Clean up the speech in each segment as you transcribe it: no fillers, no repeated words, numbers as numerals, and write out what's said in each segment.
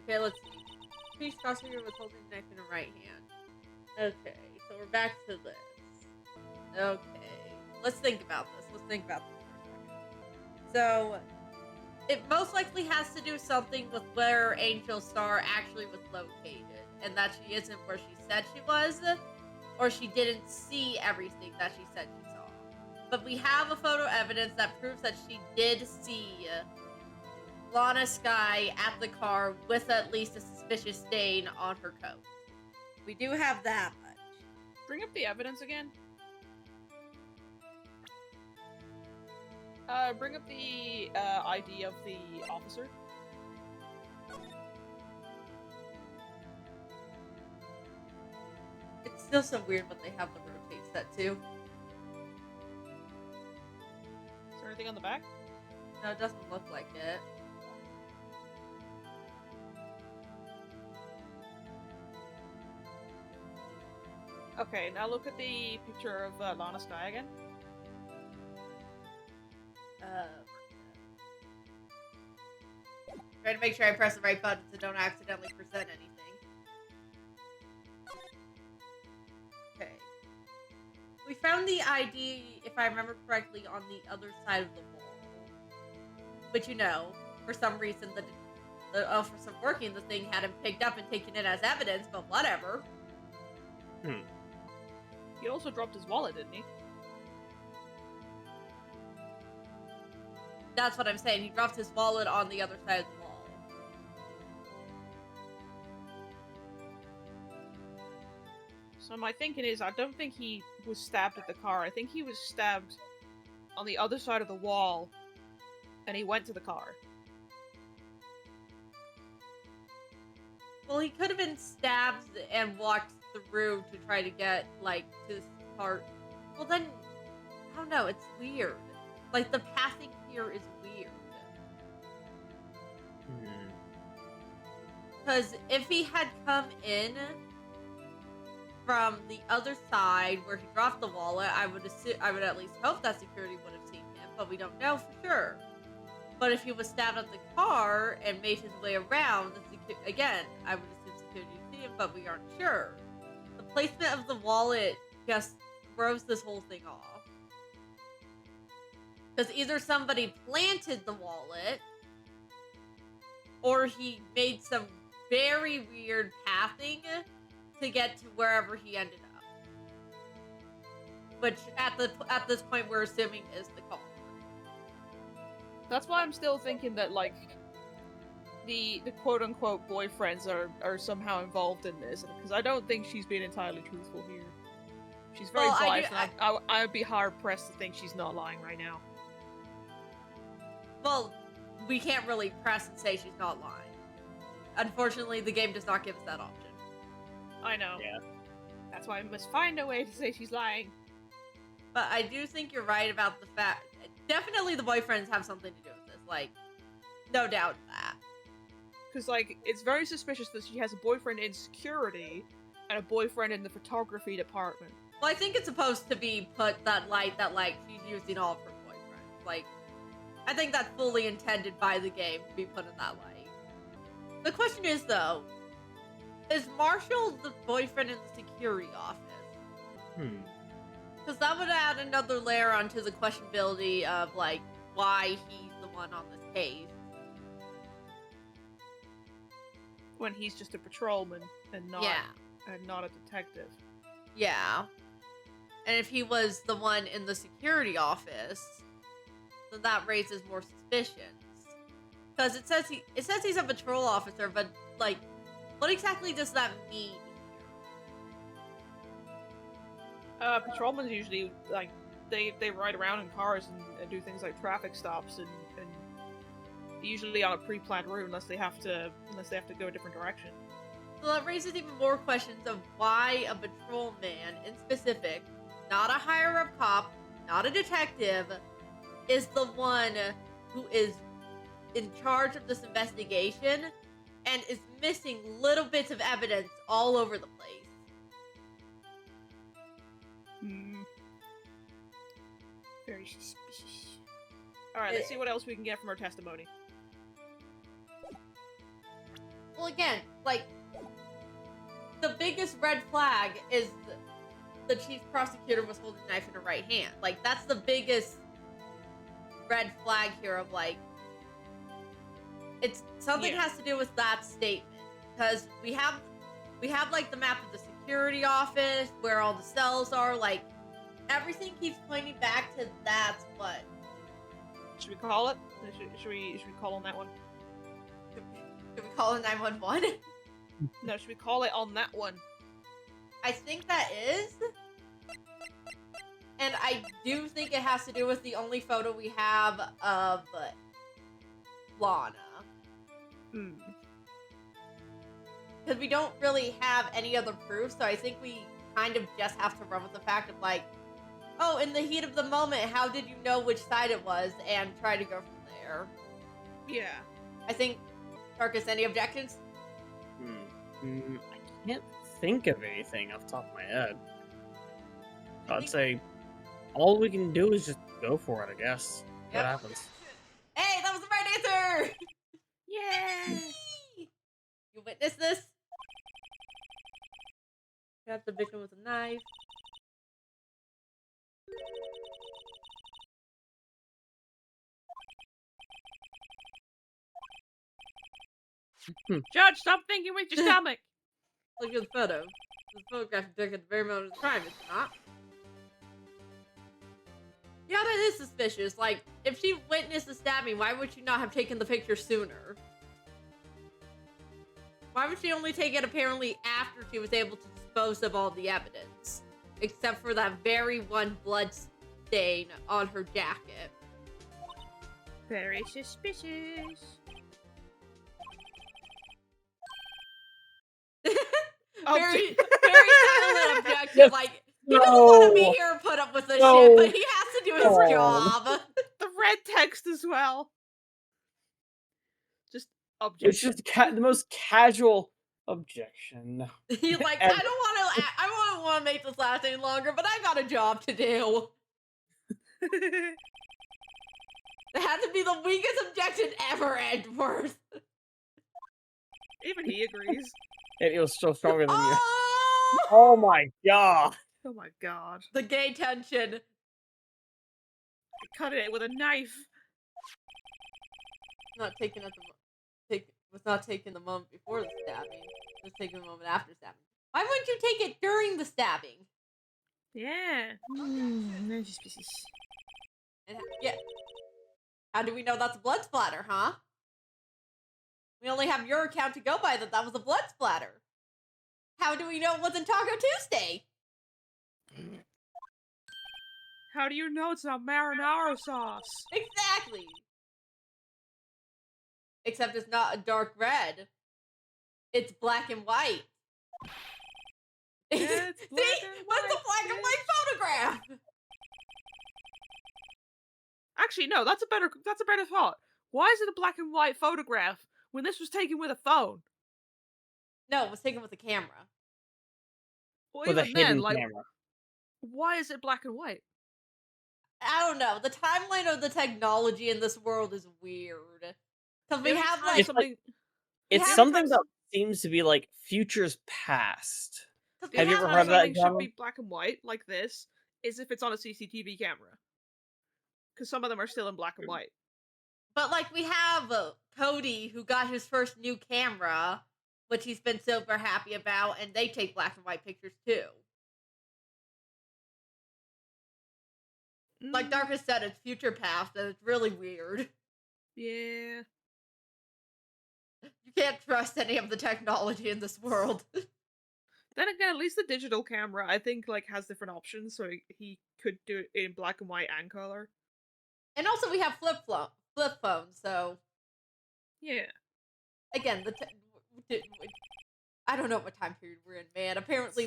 Okay, let's see. Priest Prosecutor was holding the knife in her right hand. Okay, so we're back to this. Okay, let's think about this. Let's think about this for a second. So, it most likely has to do something with where Angel Star actually was located, and that she isn't where she said she was, or she didn't see everything that she said she saw. But we have a photo evidence that proves that she did see Lana Sky at the car with at least a suspicious stain on her coat. We do have that much. Bring up the evidence again. Bring up the ID of the officer. It's still so weird, but they have the rotate set too. Is there anything on the back? No, it doesn't look like it. Okay, now look at the picture of Lana Sky again. Trying to make sure I press the right button so don't accidentally present anything. Okay. We found the ID, if I remember correctly, on the other side of the wall. But you know, for some reason, for some working, the thing hadn't picked up and taken it as evidence, but whatever. He also dropped his wallet, didn't he? That's what I'm saying. He dropped his wallet on the other side of the wall. So my thinking is, I don't think he was stabbed at the car. I think he was stabbed on the other side of the wall, and he went to the car. Well, he could have been stabbed and walked through to try to get, like, to this part. Well, then, I don't know, it's weird. Like, the pathing here is weird. Because if he had come in from the other side where he dropped the wallet, I would at least hope that security would have seen him, but we don't know for sure. But if he was stabbed at the car and made his way around, again, I would assume security would see him, but we aren't sure. The placement of the wallet just throws this whole thing off. Because either somebody planted the wallet, or he made some very weird pathing to get to wherever he ended up. Which, at this point, we're assuming is the car. That's why I'm still thinking that, like, the quote-unquote boyfriends are somehow involved in this, because I don't think she's being entirely truthful here. She's very biased, and I would be hard-pressed to think she's not lying right now. Well, we can't really press and say she's not lying. Unfortunately, the game does not give us that option. I know. Yeah. That's why I must find a way to say she's lying. But I do think you're right about the fact... Definitely the boyfriends have something to do with this. Like, no doubt that. Because, like, it's very suspicious that she has a boyfriend in security and a boyfriend in the photography department. Well, I think it's supposed to be put that like, she's using all of her boyfriends. Like, I think that's fully intended by the game to be put in that light. The question is, though, is Marshall the boyfriend in the security office? Because that would add another layer onto the questionability of, like, why he's the one on this case. When he's just a patrolman and not a detective. Yeah. And if he was the one in the security office, then that raises more suspicions. Because it says he's a patrol officer, but, like, what exactly does that mean? Patrolmen usually, like, they ride around in cars and do things like traffic stops and usually on a pre-planned route unless they have to go a different direction. So that raises even more questions of why a patrolman in specific, not a higher-up cop, not a detective, is the one who is in charge of this investigation and is missing little bits of evidence all over the place. Very suspicious. Alright, let's see what else we can get from her testimony. Well, again, like, the biggest red flag is the chief prosecutor was holding a knife in her right hand. Like, that's the biggest red flag here of, like, it's something has to do with that statement. Because we have, like, the map of the security office, where all the cells are, like, everything keeps pointing back to that's what. Should we call it? Should we call on that one? Should we call it 911? No, should we call it on that one? I think that is. And I do think it has to do with the only photo we have of Lana. Because we don't really have any other proof, so I think we kind of just have to run with the fact of, like, oh, in the heat of the moment, how did you know which side it was, and try to go from there. Yeah. I think, Darkus, any objections? I can't think of anything off the top of my head. I'd say all we can do is just go for it, I guess. What happens? Hey, that was the right answer! Yeah! You witnessed this? Got the victim with a knife. Judge, stop thinking with your stomach! Look at the photo. The photograph is taken at the very moment of the crime, is it not? Yeah, that is suspicious. Like, if she witnessed the stabbing, why would she not have taken the picture sooner? Why would she only take it apparently after she was able to dispose of all the evidence? Except for that very one blood stain on her jacket. Very suspicious. Very silent objection, like, he doesn't want to be here and put up with this shit, but he has to do his job. The red text as well. Just objection. It's just the most casual objection. He's like, I don't want to make this last any longer, but I got a job to do. That had to be the weakest objection ever, Edward. Even he agrees. It was still stronger than you. Oh! Oh my god. Oh my god. The gay tension. Cut it with a knife. Not taken at the was not taken the moment before the stabbing. It was taken the moment after stabbing. Why wouldn't you take it during the stabbing? Yeah. Very suspicious. And, yeah. How do we know that's a blood splatter, huh? We only have your account to go by that was a blood splatter. How do we know it wasn't Taco Tuesday? How do you know it's not marinara sauce? Exactly. Except it's not a dark red. It's black and white. Yeah, it's See? black and What's the white, black and white photograph? Actually, no, that's a better thought. Why is it a black and white photograph when this was taken with a phone? No, it was taken with a camera. Well, With a even then, hidden like, camera. why is it black and white? I don't know. The timeline of the technology in this world is weird. Because we have, like... It's something that seems to be, like, futures past. Have you ever heard of that? Something should be black and white, like this, is if it's on a CCTV camera. Because some of them are still in black and white. But, like, we have Cody, who got his first new camera, which he's been super happy about, and they take black and white pictures, too. Like Darkus said, it's future past, and it's really weird. Yeah. You can't trust any of the technology in this world. Then again, at least the digital camera, I think, like, has different options, so he could do it in black and white and color. And also we have flip phones, so... Yeah. Again, I don't know what time period we're in, man. Apparently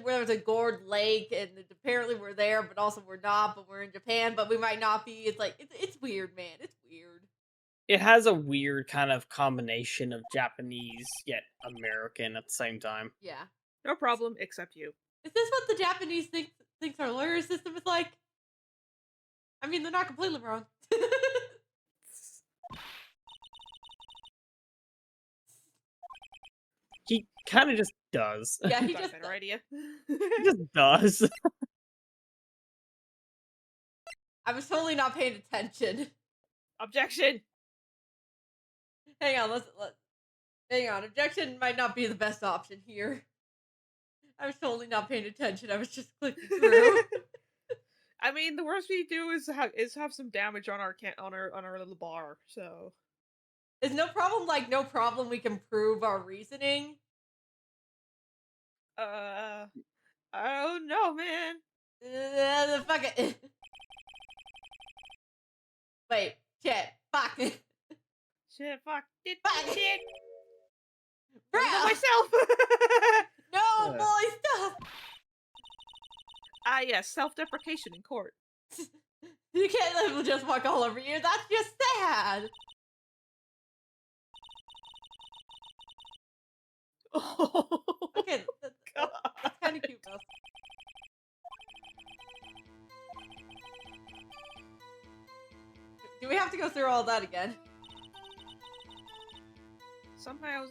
there's a gourd lake, and apparently we're there, but also we're not, but we're in Japan, but we might not be. It's like, it's weird, man. It's weird. It has a weird kind of combination of Japanese, yet American at the same time. Yeah. No problem, except you. Is this what the Japanese thinks our lawyer system is like? I mean, they're not completely wrong. Kind of just does. Yeah, he Got a just better idea. He just does. I was totally not paying attention. Objection! Hang on, let's hang on. Objection might not be the best option here. I was totally not paying attention. I was just clicking through. I mean, the worst we do is have some damage on our on our little bar. So Is no problem like no problem? We can prove our reasoning. I don't know, man. Fuck it. Wait, shit, fuck. Shit, fuck, shit. Bruh! I myself. No, boy, stop. Ah, yes, self-deprecation in court. You can't let him just walk all over you. That's just sad. Oh, Okay, that's kind of cute though. Do we have to go through all that again? Somehow,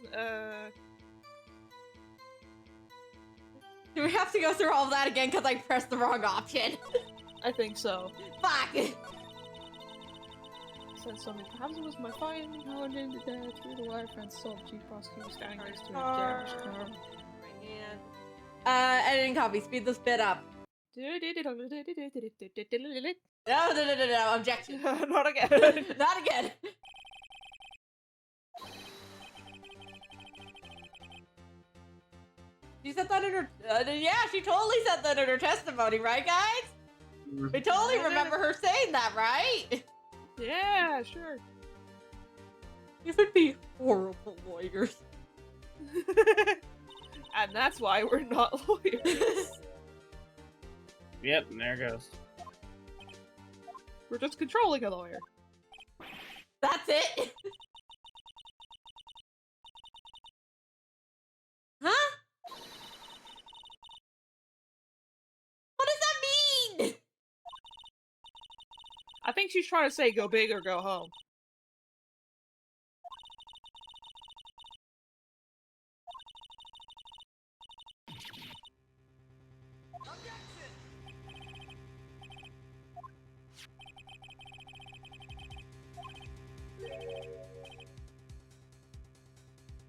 Do we have to go through all that again because I pressed the wrong option? I think so. Fuck! Said something. Perhaps it was my fine how I named it there through the wire fence saw the chief prosecutor standing next to a damaged car. Right hand. Editing copy. Speed this bit up. No, objection. Not again. Not again. She said that in her. Yeah, she totally said that in her testimony, right, guys? We totally remember her saying that, right? Yeah, sure. You would be horrible lawyers. And that's why we're not lawyers. Yep, and there it goes. We're just controlling a lawyer. That's it? Huh? What does that mean? I think she's trying to say go big or go home.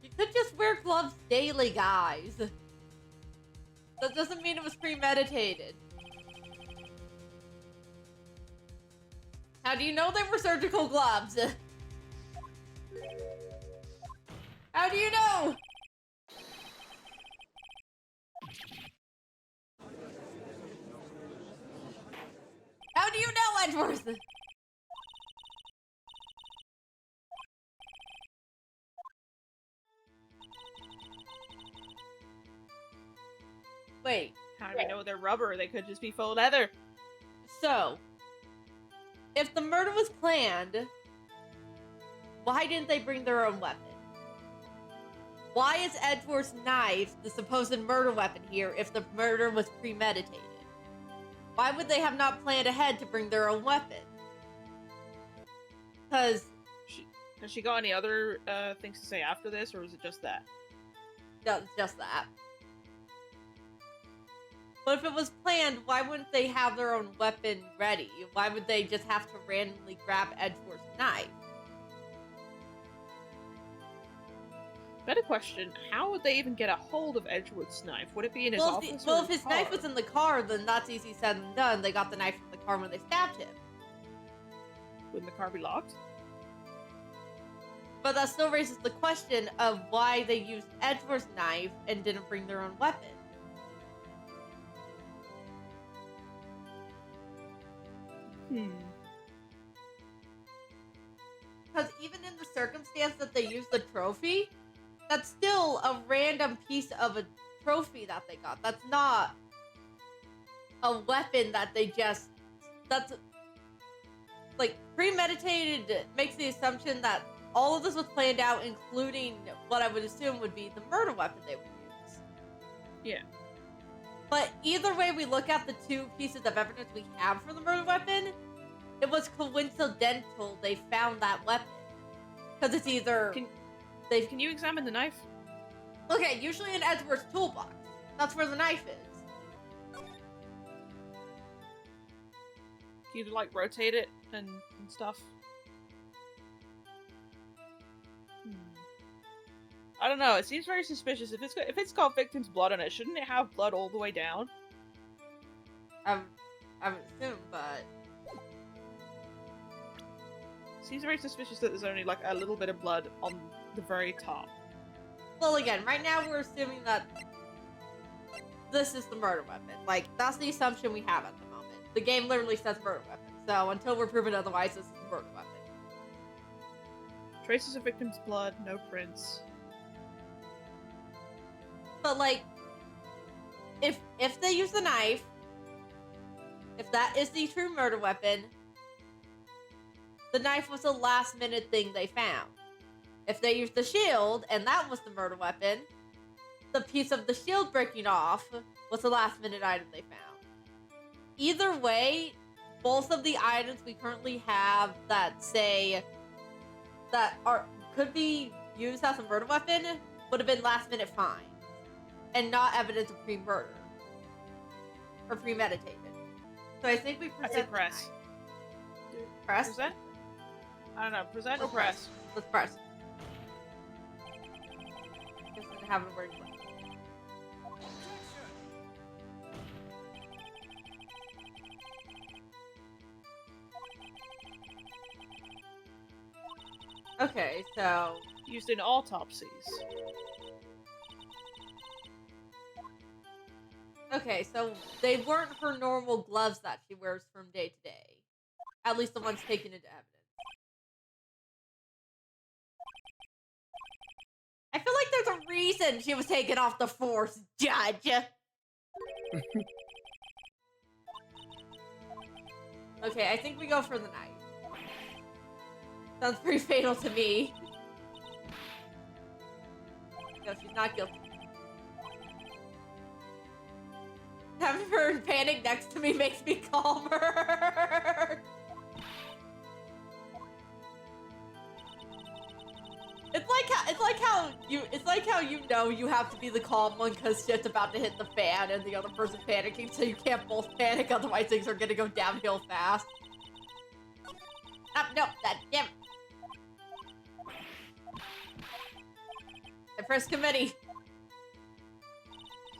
You could just wear gloves daily, guys. That doesn't mean it was premeditated. How do you know they were surgical gloves? How do you know? How do you know, Edgeworth? Wait. How do we know they're rubber? They could just be faux leather. So, if the murder was planned, why didn't they bring their own weapon? Why is Edgeworth's knife the supposed murder weapon here if the murder was premeditated? Why would they have not planned ahead to bring their own weapon? Because... Has she got any other things to say after this, or is it just that? No, it's just that. But if it was planned, why wouldn't they have their own weapon ready? Why would they just have to randomly grab Edgeworth's knife? Better question, how would they even get a hold of Edgeworth's knife? Would it be in his office Well, or if his knife was in the car, then that's easy said and done. They got the knife from the car when they stabbed him. Wouldn't the car be locked? But that still raises the question of why they used Edgeworth's knife and didn't bring their own weapon. Because even in the circumstance that they used the trophy, that's still a random piece of a trophy that they got. That's not a weapon that they just... That's... Like, premeditated makes the assumption that all of this was planned out, including what I would assume would be the murder weapon they would use. Yeah. But either way we look at the two pieces of evidence we have for the murder weapon, it was coincidental they found that weapon. Because it's either... Can you examine the knife? Okay, usually in Edward's toolbox. That's where the knife is. Can you, like, rotate it and stuff? I don't know, it seems very suspicious. If it's got victim's blood on it, shouldn't it have blood all the way down? I would assume, but... Seems very suspicious that there's only, like, a little bit of blood on the very top. Well, again, right now we're assuming that this is the murder weapon. Like, that's the assumption we have at the moment. The game literally says murder weapon, so until we're proven otherwise, this is the murder weapon. Traces of victim's blood, no prints. But, like, if they use the knife, if that is the true murder weapon, the knife was a last-minute thing they found. If they used the shield, and that was the murder weapon, the piece of the shield breaking off was a last-minute item they found. Either way, both of the items we currently have that say that could be used as a murder weapon would have been last-minute finds, and not evidence of pre-murder or premeditated. So I think we present press. Press? Present? I don't know. Present or press? Let's press. Just gonna have a word click. Okay, so Used in autopsies. okay, so they weren't her normal gloves that she wears from day to day. At least the ones taken into evidence. I feel like there's a reason she was taken off the force, Judge. Okay, I think we go for the knife. Sounds pretty fatal to me. No, she's not guilty. Having her in panic next to me makes me calmer. It's like how you know you have to be the calm one because shit's about to hit the fan and the other person panicking, so you can't both panic, otherwise things are gonna go downhill fast. No, that damn it. I press committee.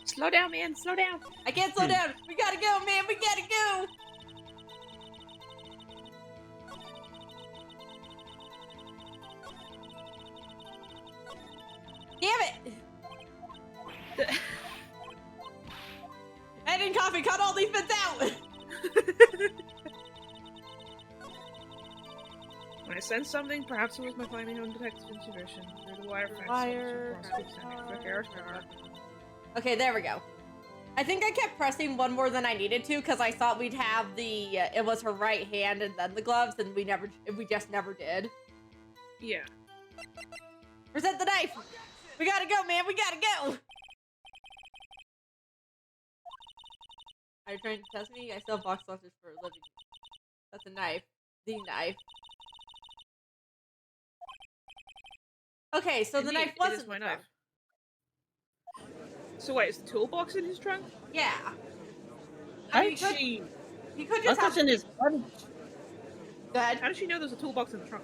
Slow down, man. Slow down. I can't slow down. We gotta go, man. We gotta go. Damn it! Editing coffee, cut all these bits out! When I sense something, perhaps it was my finely honed detective intuition. Through the wire Okay, there we go. I think I kept pressing one more than I needed to because I thought we'd have the it was her right hand and then the gloves, and we just never did. Yeah. Present the knife! We gotta go, man! We gotta go! Are you trying to test me? I sell box lunches for a living. That's a knife. The knife. Okay, so Indeed, the knife wasn't my the knife. trunk. So wait, is the toolbox in his trunk? Yeah. How I mean, did she? he could My just have... question is, how did Go ahead. How does she know there's a toolbox in the trunk?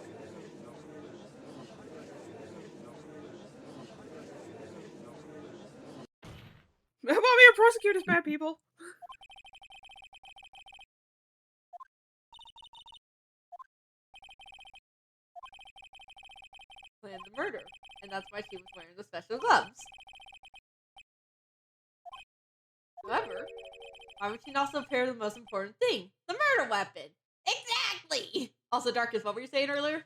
Mommy, our prosecutor's bad people. Planned the murder, and that's why she was wearing the special gloves. However, why would she not also pair the most important thing? The murder weapon! Exactly! Also, Darkus, what were you saying earlier?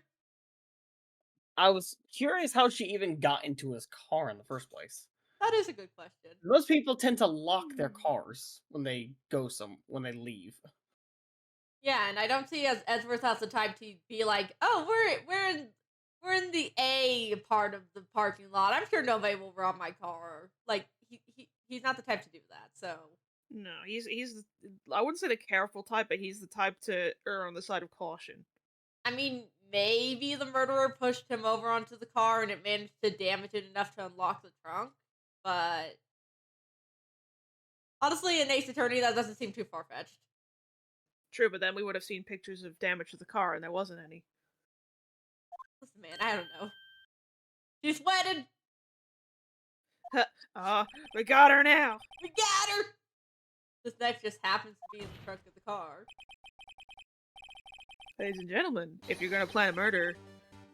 I was curious how she even got into his car in the first place. That is a good question. Most people tend to lock their cars when they when they leave. Yeah, and I don't see Edgeworth has the time to be like, oh, we're in the A part of the parking lot. I'm sure nobody will rob my car. Like he's not the type to do that. So no, he's I wouldn't say the careful type, but he's the type to err on the side of caution. I mean, maybe the murderer pushed him over onto the car and it managed to damage it enough to unlock the trunk. but honestly, in Ace Attorney, that doesn't seem too far-fetched. True, but then we would have seen pictures of damage to the car, and there wasn't any. Listen, man, I don't know. She's wedded! We got her now! We got her! This next just happens to be in the trunk of the car. Ladies and gentlemen, if you're gonna plan a murder,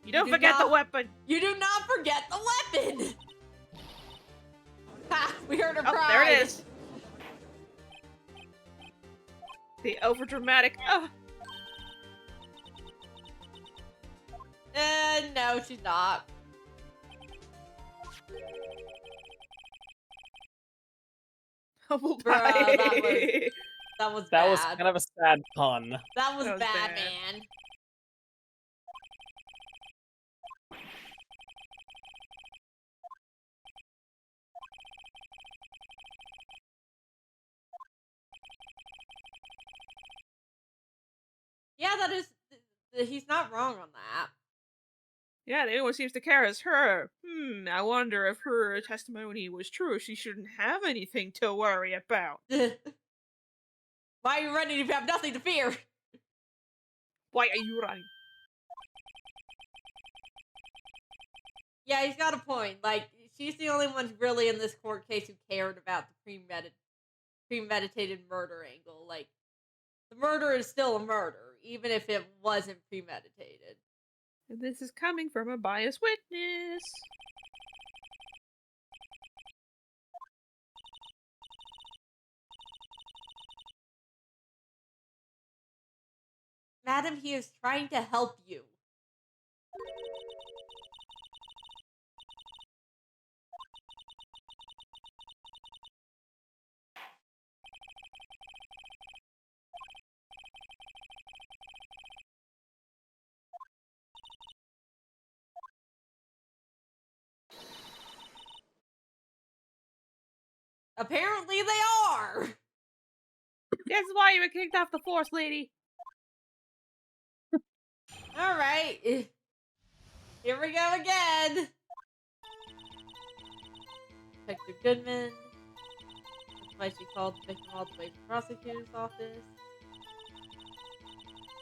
you don't forget the weapon! You do not forget the weapon! Ha! We heard her cry! Oh, there it is! The overdramatic. No, she's not. Humble Bruh, pie. that was That bad. was kind of a sad pun. That was That was bad, bad. man. Yeah, that is. He's not wrong on that. Yeah, the only one seems to care is her. I wonder if her testimony was true. She shouldn't have anything to worry about. Why are you running if you have nothing to fear? Why are you running? Yeah, he's got a point. Like, she's the only one really in this court case who cared about the premeditated murder angle. Like, the murder is still a murder, even if it wasn't premeditated. And this is coming from a biased witness. Madam, he is trying to help you. Apparently they are! This is why you were kicked off the force, lady. Alright. Here we go again. Detective Goodman. That's why she called the victim all the way to the prosecutor's office.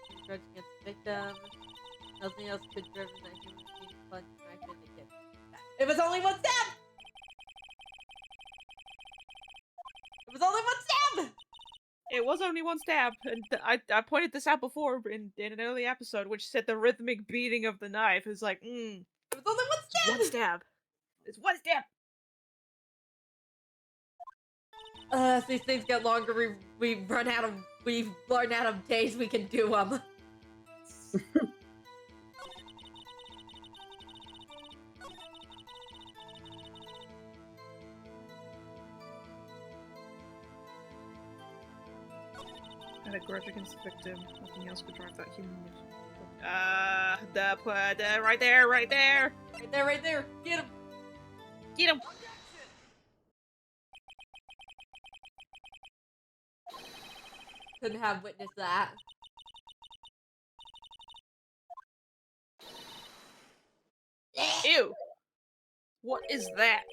He grudge against the victim. Nothing else could driven that human being to plunge the knife in to get back. It was only one stab! It was only one stab! It was only one stab, and I pointed this out before in an early episode, which said the rhythmic beating of the knife is like, It was only one stab! one stab. It's one stab! As these things get longer, we've run out of days we can do them. Had a grudge against the victim. Nothing else could drive that human. Right there, right there! Right there. Get him. Get him! Couldn't have witnessed that. Ew! What is that?